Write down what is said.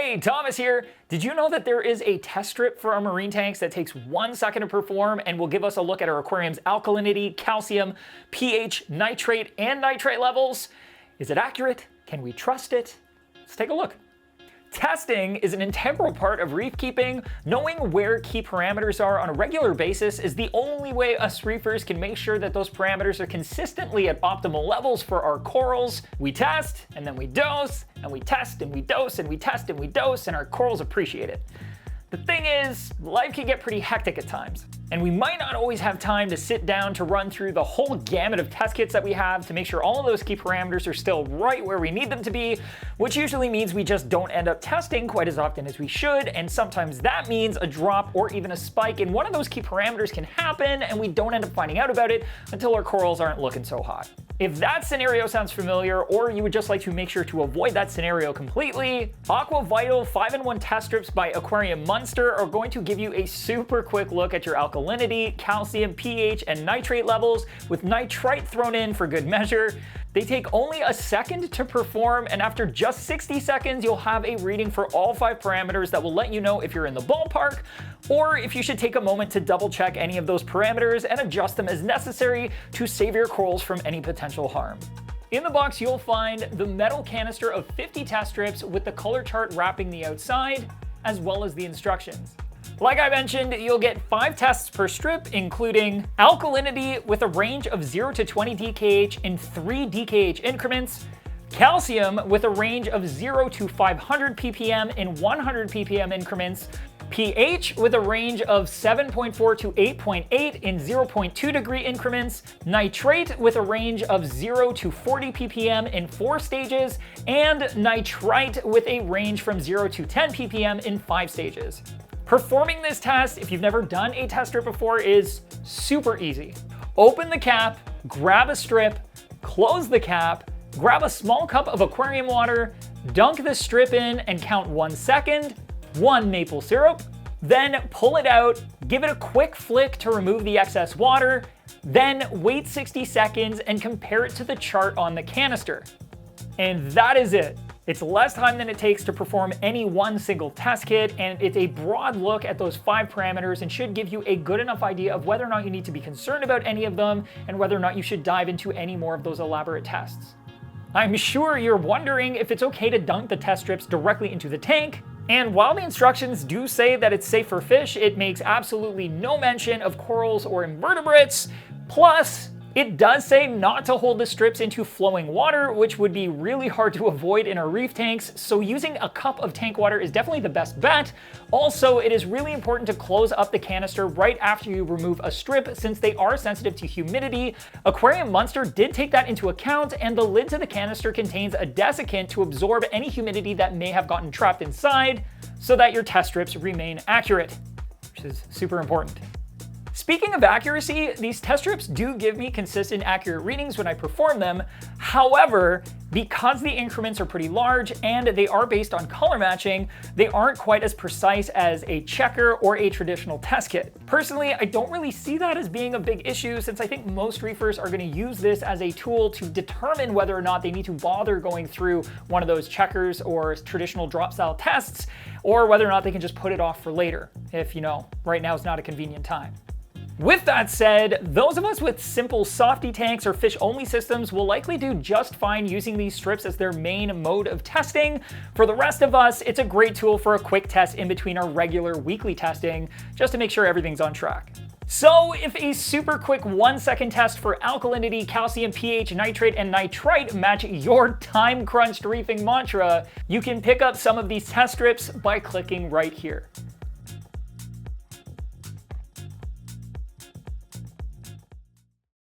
Hey, Thomas here. Did you know that there is a test strip for our marine tanks that takes 1 second to perform and will give us a look at our aquarium's alkalinity, calcium, pH, nitrate, and nitrite levels? Is it accurate? Can we trust it? Let's take a look. Testing is an integral part of reef keeping. Knowing where key parameters are on a regular basis is the only way us reefers can make sure that those parameters are consistently at optimal levels for our corals. We test, and then we dose, and we test, and we dose, and we test, and we dose, and our corals appreciate it. The thing is, life can get pretty hectic at times, and we might not always have time to sit down to run through the whole gamut of test kits that we have to make sure all of those key parameters are still right where we need them to be, which usually means we just don't end up testing quite as often as we should, and sometimes that means a drop or even a spike in one of those key parameters can happen, and we don't end up finding out about it until our corals aren't looking so hot. If that scenario sounds familiar, or you would just like to make sure to avoid that scenario completely, Aquavital 5-in-1 test strips by Aquarium Munster are going to give you a super quick look at your alkalinity, calcium, pH, and nitrate levels, with nitrite thrown in for good measure. They take only a second to perform, and after just 60 seconds, you'll have a reading for all 5 parameters that will let you know if you're in the ballpark, or if you should take a moment to double check any of those parameters and adjust them as necessary to save your corals from any potential harm. In the box, you'll find the metal canister of 50 test strips with the color chart wrapping the outside, as well as the instructions. Like I mentioned, you'll get 5 tests per strip, including alkalinity with a range of 0 to 20 DKH in 3 DKH increments, calcium with a range of 0 to 500 ppm in 100 ppm increments, pH with a range of 7.4 to 8.8 in 0.2 degree increments, nitrate with a range of 0 to 40 ppm in 4 stages, and nitrite with a range from 0 to 10 ppm in 5 stages. Performing this test, if you've never done a test strip before, is super easy. Open the cap, grab a strip, close the cap, grab a small cup of aquarium water, dunk the strip in and count 1 second, 1 maple syrup, then pull it out, give it a quick flick to remove the excess water, then wait 60 seconds and compare it to the chart on the canister. And that is it. It's less time than it takes to perform any one single test kit, and it's a broad look at those 5 parameters and should give you a good enough idea of whether or not you need to be concerned about any of them and whether or not you should dive into any more of those elaborate tests. I'm sure you're wondering if it's okay to dunk the test strips directly into the tank, and while the instructions do say that it's safe for fish, it makes absolutely no mention of corals or invertebrates. Plus, it does say not to hold the strips into flowing water, which would be really hard to avoid in our reef tanks, so using a cup of tank water is definitely the best bet. Also, it is really important to close up the canister right after you remove a strip, since they are sensitive to humidity. Aquarium Munster did take that into account, and the lid to the canister contains a desiccant to absorb any humidity that may have gotten trapped inside, so that your test strips remain accurate, which is super important. Speaking of accuracy, these test strips do give me consistent, accurate readings when I perform them. However, because the increments are pretty large and they are based on color matching, they aren't quite as precise as a checker or a traditional test kit. Personally, I don't really see that as being a big issue, since I think most reefers are going to use this as a tool to determine whether or not they need to bother going through one of those checkers or traditional drop style tests, or whether or not they can just put it off for later, if, right now is not a convenient time. With that said, those of us with simple softy tanks or fish-only systems will likely do just fine using these strips as their main mode of testing. For the rest of us, it's a great tool for a quick test in between our regular weekly testing, just to make sure everything's on track. So if a super quick 1 second test for alkalinity, calcium, pH, nitrate, and nitrite match your time-crunched reefing mantra, you can pick up some of these test strips by clicking right here.